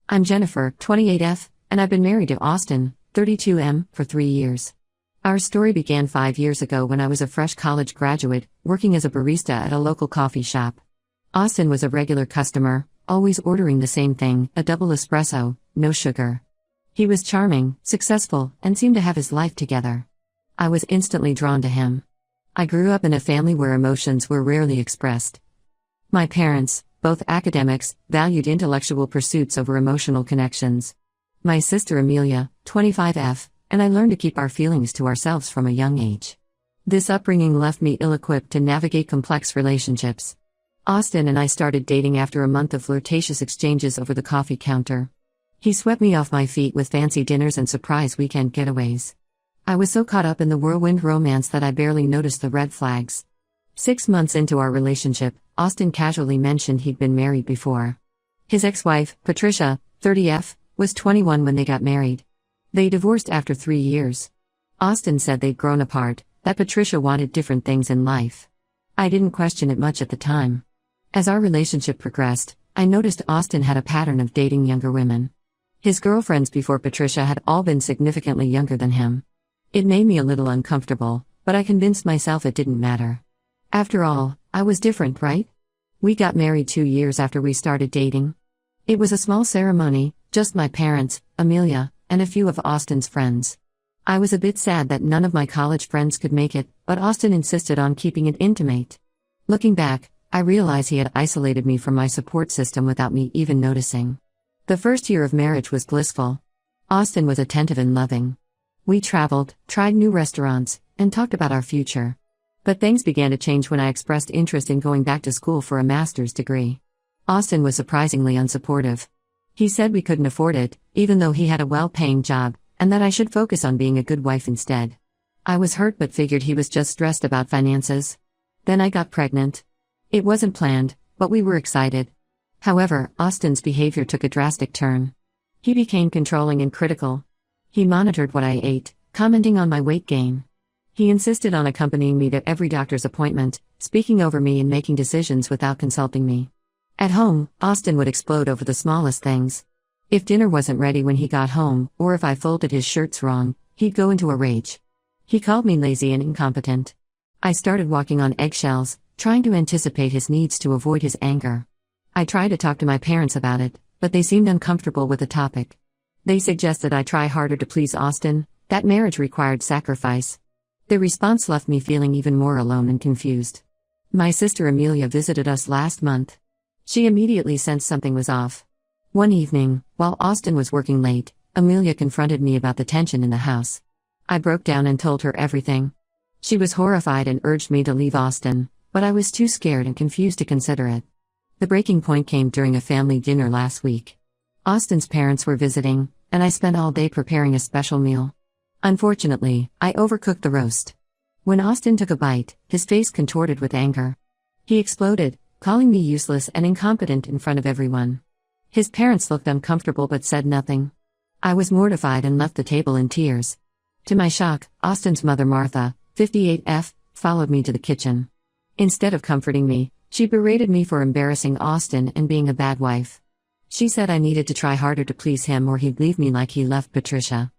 I'm Jennifer, 28F, and I've been married to Austin, 32M, for 3 years. Our story began 5 years ago when I was a fresh college graduate, working as a barista at a local coffee shop. Austin was a regular customer, always ordering the same thing, a double espresso, no sugar. He was charming, successful, and seemed to have his life together. I was instantly drawn to him. I grew up in a family where emotions were rarely expressed. My parents, both academics, valued intellectual pursuits over emotional connections. My sister Amelia, 25F, and I learned to keep our feelings to ourselves from a young age. This upbringing left me ill-equipped to navigate complex relationships. Austin and I started dating after a month of flirtatious exchanges over the coffee counter. He swept me off my feet with fancy dinners and surprise weekend getaways. I was so caught up in the whirlwind romance that I barely noticed the red flags. 6 months into our relationship, Austin casually mentioned he'd been married before. His ex-wife, Patricia, 30F, was 21 when they got married. They divorced after 3 years. Austin said they'd grown apart, that Patricia wanted different things in life. I didn't question it much at the time. As our relationship progressed, I noticed Austin had a pattern of dating younger women. His girlfriends before Patricia had all been significantly younger than him. It made me a little uncomfortable, but I convinced myself it didn't matter. After all, I was different, right? We got married 2 years after we started dating. It was a small ceremony, just my parents, Amelia, and a few of Austin's friends. I was a bit sad that none of my college friends could make it, but Austin insisted on keeping it intimate. Looking back, I realize he had isolated me from my support system without me even noticing. The first year of marriage was blissful. Austin was attentive and loving. We traveled, tried new restaurants, and talked about our future. But things began to change when I expressed interest in going back to school for a master's degree. Austin was surprisingly unsupportive. He said we couldn't afford it, even though he had a well-paying job, and that I should focus on being a good wife instead. I was hurt but figured he was just stressed about finances. Then I got pregnant. It wasn't planned, but we were excited. However, Austin's behavior took a drastic turn. He became controlling and critical. He monitored what I ate, commenting on my weight gain. He insisted on accompanying me to every doctor's appointment, speaking over me and making decisions without consulting me. At home, Austin would explode over the smallest things. If dinner wasn't ready when he got home, or if I folded his shirts wrong, he'd go into a rage. He called me lazy and incompetent. I started walking on eggshells, trying to anticipate his needs to avoid his anger. I tried to talk to my parents about it, but they seemed uncomfortable with the topic. They suggested I try harder to please Austin, that marriage required sacrifice. The response left me feeling even more alone and confused. My sister Amelia visited us last month. She immediately sensed something was off. One evening, while Austin was working late, Amelia confronted me about the tension in the house. I broke down and told her everything. She was horrified and urged me to leave Austin, but I was too scared and confused to consider it. The breaking point came during a family dinner last week. Austin's parents were visiting, and I spent all day preparing a special meal. Unfortunately, I overcooked the roast. When Austin took a bite, his face contorted with anger. He exploded, calling me useless and incompetent in front of everyone. His parents looked uncomfortable but said nothing. I was mortified and left the table in tears. To my shock, Austin's mother Martha, 58F, followed me to the kitchen. Instead of comforting me, she berated me for embarrassing Austin and being a bad wife. She said I needed to try harder to please him or he'd leave me like he left Patricia.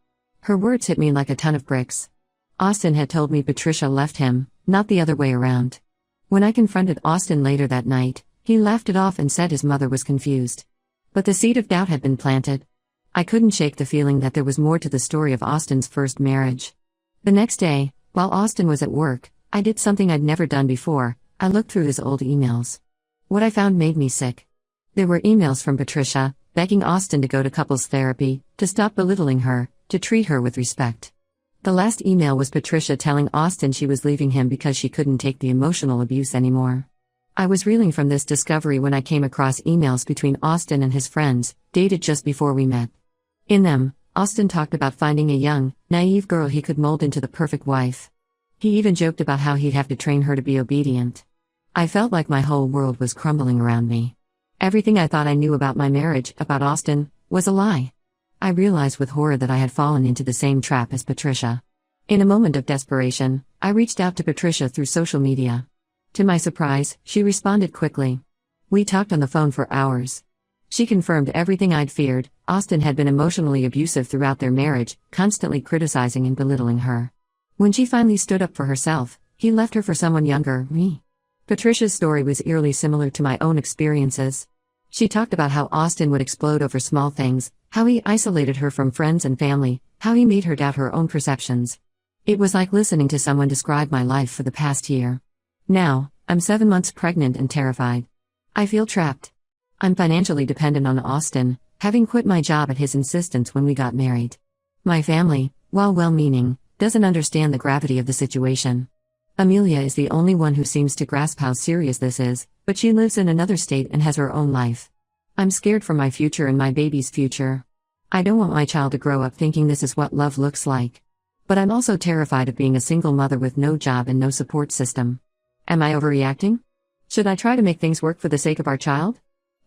Her words hit me like a ton of bricks. Austin had told me Patricia left him, not the other way around. When I confronted Austin later that night, he laughed it off and said his mother was confused. But the seed of doubt had been planted. I couldn't shake the feeling that there was more to the story of Austin's first marriage. The next day, while Austin was at work, I did something I'd never done before. I looked through his old emails. What I found made me sick. There were emails from Patricia, begging Austin to go to couples therapy, to stop belittling her, to treat her with respect. The last email was Patricia telling Austin she was leaving him because she couldn't take the emotional abuse anymore. I was reeling from this discovery when I came across emails between Austin and his friends, dated just before we met. In them, Austin talked about finding a young, naive girl he could mold into the perfect wife. He even joked about how he'd have to train her to be obedient. I felt like my whole world was crumbling around me. Everything I thought I knew about my marriage, about Austin, was a lie. I realized with horror that I had fallen into the same trap as Patricia. In a moment of desperation, I reached out to Patricia through social media. To my surprise, she responded quickly. We talked on the phone for hours. She confirmed everything I'd feared. Austin had been emotionally abusive throughout their marriage, constantly criticizing and belittling her. When she finally stood up for herself, he left her for someone younger, me. Patricia's story was eerily similar to my own experiences. She talked about how Austin would explode over small things, how he isolated her from friends and family, how he made her doubt her own perceptions. It was like listening to someone describe my life for the past year. Now, I'm 7 months pregnant and terrified. I feel trapped. I'm financially dependent on Austin, having quit my job at his insistence when we got married. My family, while well-meaning, doesn't understand the gravity of the situation. Amelia is the only one who seems to grasp how serious this is, but she lives in another state and has her own life. I'm scared for my future and my baby's future. I don't want my child to grow up thinking this is what love looks like. But I'm also terrified of being a single mother with no job and no support system. Am I overreacting? Should I try to make things work for the sake of our child?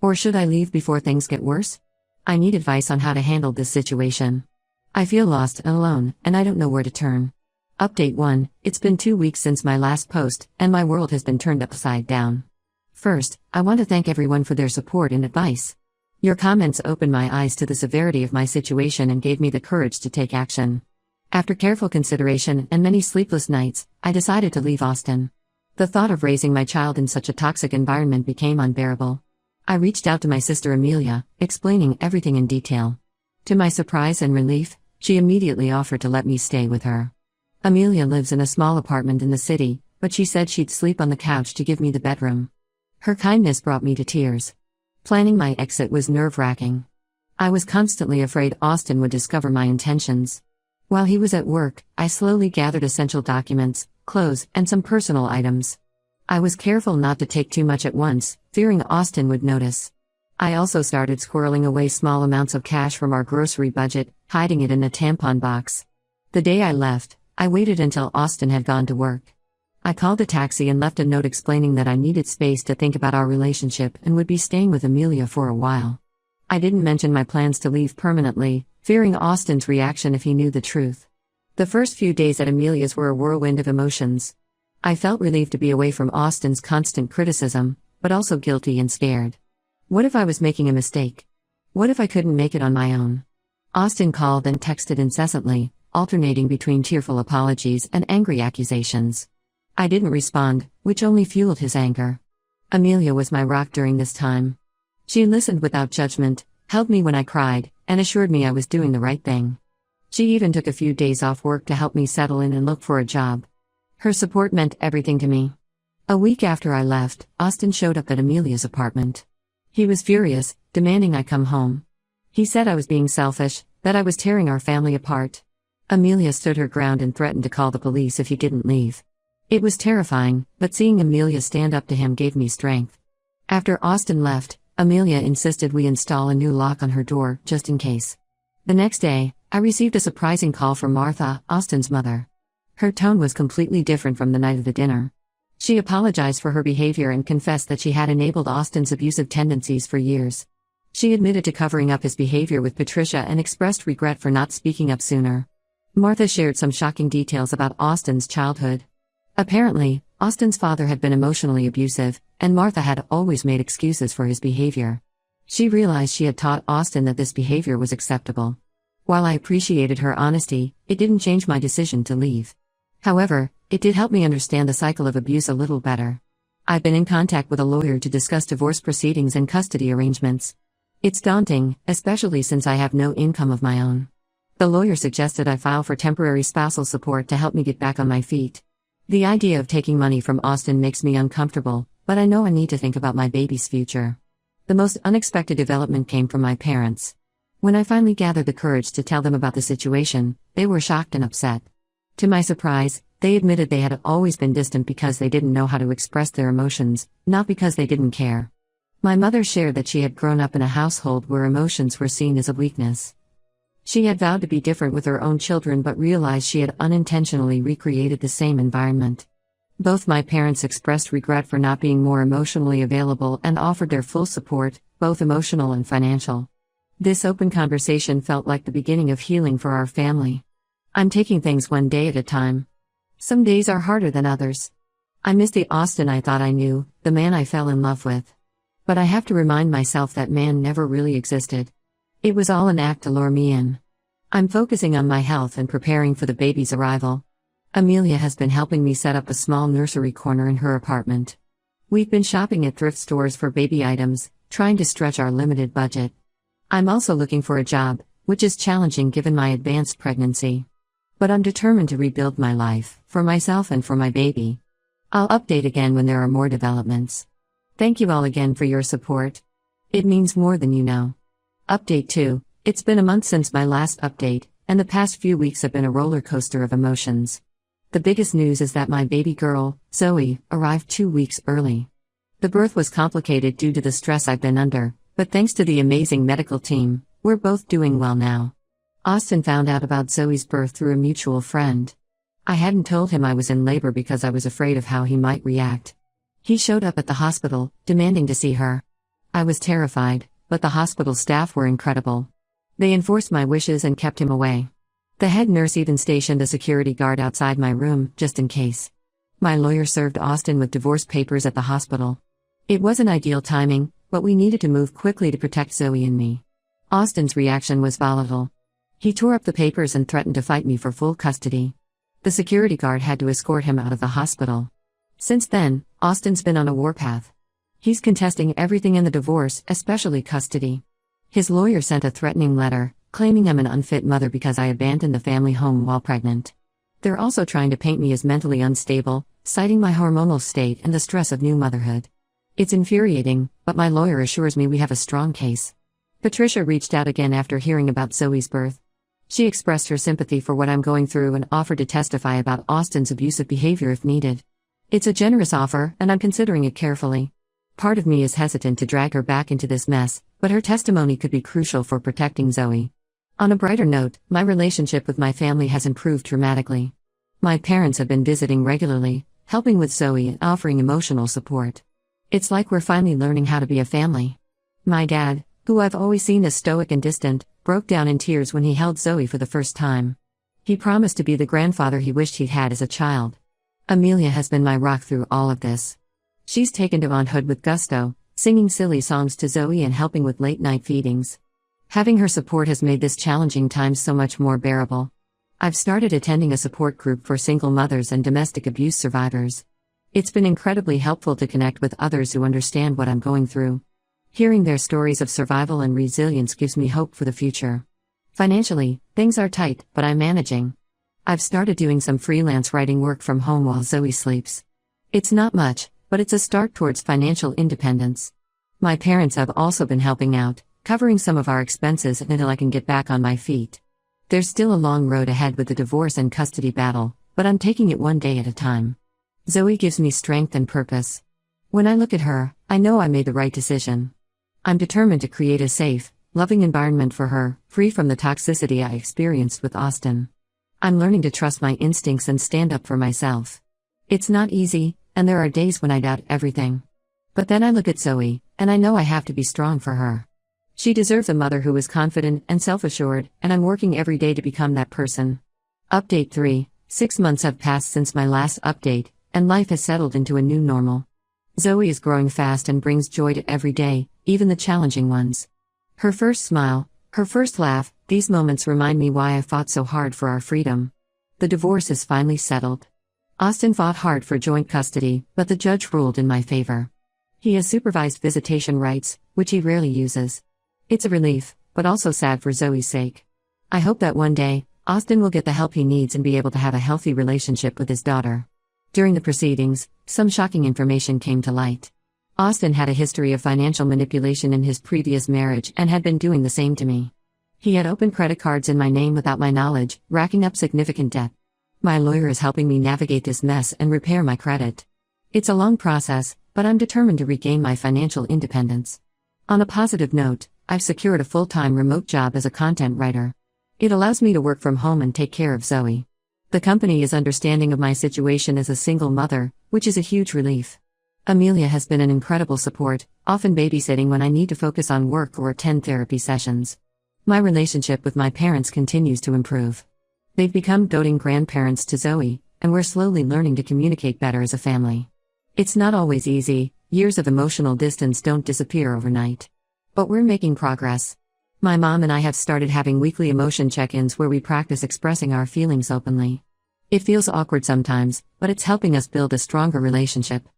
Or should I leave before things get worse? I need advice on how to handle this situation. I feel lost and alone, and I don't know where to turn. Update 1, it's been 2 weeks since my last post, and my world has been turned upside down. First, I want to thank everyone for their support and advice. Your comments opened my eyes to the severity of my situation and gave me the courage to take action. After careful consideration and many sleepless nights, I decided to leave Austin. The thought of raising my child in such a toxic environment became unbearable. I reached out to my sister Amelia, explaining everything in detail. To my surprise and relief, she immediately offered to let me stay with her. Amelia lives in a small apartment in the city, but she said she'd sleep on the couch to give me the bedroom. Her kindness brought me to tears. Planning my exit was nerve-wracking. I was constantly afraid Austin would discover my intentions. While he was at work, I slowly gathered essential documents, clothes, and some personal items. I was careful not to take too much at once, fearing Austin would notice. I also started squirreling away small amounts of cash from our grocery budget, hiding it in a tampon box. The day I left, I waited until Austin had gone to work. I called a taxi and left a note explaining that I needed space to think about our relationship and would be staying with Amelia for a while. I didn't mention my plans to leave permanently, fearing Austin's reaction if he knew the truth. The first few days at Amelia's were a whirlwind of emotions. I felt relieved to be away from Austin's constant criticism, but also guilty and scared. What if I was making a mistake? What if I couldn't make it on my own? Austin called and texted incessantly, alternating between tearful apologies and angry accusations. I didn't respond, which only fueled his anger. Amelia was my rock during this time. She listened without judgment, held me when I cried, and assured me I was doing the right thing. She even took a few days off work to help me settle in and look for a job. Her support meant everything to me. A week after I left, Austin showed up at Amelia's apartment. He was furious, demanding I come home. He said I was being selfish, that I was tearing our family apart. Amelia stood her ground and threatened to call the police if he didn't leave. It was terrifying, but seeing Amelia stand up to him gave me strength. After Austin left, Amelia insisted we install a new lock on her door, just in case. The next day, I received a surprising call from Martha, Austin's mother. Her tone was completely different from the night of the dinner. She apologized for her behavior and confessed that she had enabled Austin's abusive tendencies for years. She admitted to covering up his behavior with Patricia and expressed regret for not speaking up sooner. Martha shared some shocking details about Austin's childhood. Apparently, Austin's father had been emotionally abusive, and Martha had always made excuses for his behavior. She realized she had taught Austin that this behavior was acceptable. While I appreciated her honesty, it didn't change my decision to leave. However, it did help me understand the cycle of abuse a little better. I've been in contact with a lawyer to discuss divorce proceedings and custody arrangements. It's daunting, especially since I have no income of my own. The lawyer suggested I file for temporary spousal support to help me get back on my feet. The idea of taking money from Austin makes me uncomfortable, but I know I need to think about my baby's future. The most unexpected development came from my parents. When I finally gathered the courage to tell them about the situation, they were shocked and upset. To my surprise, they admitted they had always been distant because they didn't know how to express their emotions, not because they didn't care. My mother shared that she had grown up in a household where emotions were seen as a weakness. She had vowed to be different with her own children but realized she had unintentionally recreated the same environment. Both my parents expressed regret for not being more emotionally available and offered their full support, both emotional and financial. This open conversation felt like the beginning of healing for our family. I'm taking things one day at a time. Some days are harder than others. I miss the Austin I thought I knew, the man I fell in love with. But I have to remind myself that man never really existed. It was all an act to lure me in. I'm focusing on my health and preparing for the baby's arrival. Amelia has been helping me set up a small nursery corner in her apartment. We've been shopping at thrift stores for baby items, trying to stretch our limited budget. I'm also looking for a job, which is challenging given my advanced pregnancy. But I'm determined to rebuild my life, for myself and for my baby. I'll update again when there are more developments. Thank you all again for your support. It means more than you know. Update 2. It's been a month since my last update, and the past few weeks have been a roller coaster of emotions. The biggest news is that my baby girl, Zoe, arrived 2 weeks early. The birth was complicated due to the stress I've been under, but thanks to the amazing medical team, we're both doing well now. Austin found out about Zoe's birth through a mutual friend. I hadn't told him I was in labor because I was afraid of how he might react. He showed up at the hospital, demanding to see her. I was terrified, but the hospital staff were incredible. They enforced my wishes and kept him away. The head nurse even stationed a security guard outside my room, just in case. My lawyer served Austin with divorce papers at the hospital. It wasn't ideal timing, but we needed to move quickly to protect Zoe and me. Austin's reaction was volatile. He tore up the papers and threatened to fight me for full custody. The security guard had to escort him out of the hospital. Since then, Austin's been on a warpath. He's contesting everything in the divorce, especially custody. His lawyer sent a threatening letter, claiming I'm an unfit mother because I abandoned the family home while pregnant. They're also trying to paint me as mentally unstable, citing my hormonal state and the stress of new motherhood. It's infuriating, but my lawyer assures me we have a strong case. Patricia reached out again after hearing about Zoe's birth. She expressed her sympathy for what I'm going through and offered to testify about Austin's abusive behavior if needed. It's a generous offer, and I'm considering it carefully. Part of me is hesitant to drag her back into this mess, but her testimony could be crucial for protecting Zoe. On a brighter note, my relationship with my family has improved dramatically. My parents have been visiting regularly, helping with Zoe and offering emotional support. It's like we're finally learning how to be a family. My dad, who I've always seen as stoic and distant, broke down in tears when he held Zoe for the first time. He promised to be the grandfather he wished he'd had as a child. Amelia has been my rock through all of this. She's taken to motherhood with gusto, singing silly songs to Zoe and helping with late-night feedings. Having her support has made this challenging time so much more bearable. I've started attending a support group for single mothers and domestic abuse survivors. It's been incredibly helpful to connect with others who understand what I'm going through. Hearing their stories of survival and resilience gives me hope for the future. Financially, things are tight, but I'm managing. I've started doing some freelance writing work from home while Zoe sleeps. It's not much, but it's a start towards financial independence. My parents have also been helping out, covering some of our expenses until I can get back on my feet. There's still a long road ahead with the divorce and custody battle, but I'm taking it one day at a time. Zoe gives me strength and purpose. When I look at her, I know I made the right decision. I'm determined to create a safe, loving environment for her, free from the toxicity I experienced with Austin. I'm learning to trust my instincts and stand up for myself. It's not easy, and there are days when I doubt everything. But then I look at Zoe, and I know I have to be strong for her. She deserves a mother who is confident and self-assured, and I'm working every day to become that person. Update 3. 6 months have passed since my last update, and life has settled into a new normal. Zoe is growing fast and brings joy to every day, even the challenging ones. Her first smile, her first laugh, these moments remind me why I fought so hard for our freedom. The divorce is finally settled. Austin fought hard for joint custody, but the judge ruled in my favor. He has supervised visitation rights, which he rarely uses. It's a relief, but also sad for Zoe's sake. I hope that one day, Austin will get the help he needs and be able to have a healthy relationship with his daughter. During the proceedings, some shocking information came to light. Austin had a history of financial manipulation in his previous marriage and had been doing the same to me. He had opened credit cards in my name without my knowledge, racking up significant debt. My lawyer is helping me navigate this mess and repair my credit. It's a long process, but I'm determined to regain my financial independence. On a positive note, I've secured a full-time remote job as a content writer. It allows me to work from home and take care of Zoe. The company is understanding of my situation as a single mother, which is a huge relief. Amelia has been an incredible support, often babysitting when I need to focus on work or attend therapy sessions. My relationship with my parents continues to improve. They've become doting grandparents to Zoe, and we're slowly learning to communicate better as a family. It's not always easy, Years of emotional distance don't disappear overnight. But we're making progress. My mom and I have started having weekly emotion check-ins where we practice expressing our feelings openly. It feels awkward sometimes, but it's helping us build a stronger relationship.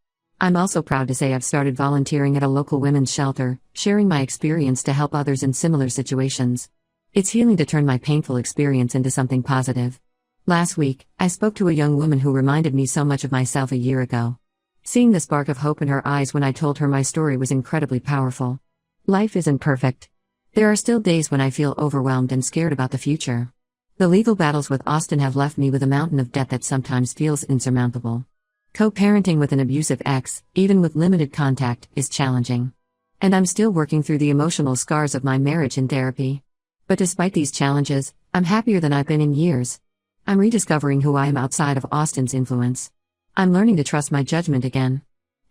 I'm also proud to say I've started volunteering at a local women's shelter, sharing my experience to help others in similar situations. It's healing to turn my painful experience into something positive. Last week, I spoke to a young woman who reminded me so much of myself a year ago. Seeing the spark of hope in her eyes when I told her my story was incredibly powerful. Life isn't perfect. There are still days when I feel overwhelmed and scared about the future. The legal battles with Austin have left me with a mountain of debt that sometimes feels insurmountable. Co-parenting with an abusive ex, even with limited contact, is challenging. And I'm still working through the emotional scars of my marriage in therapy. But despite these challenges, I'm happier than I've been in years. I'm rediscovering who I am outside of Austin's influence. I'm learning to trust my judgment again.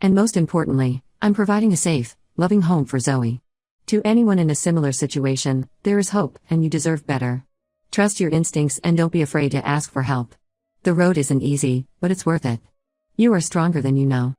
And most importantly, I'm providing a safe, loving home for Zoe. To anyone in a similar situation, there is hope, and you deserve better. Trust your instincts and don't be afraid to ask for help. The road isn't easy, but it's worth it. You are stronger than you know.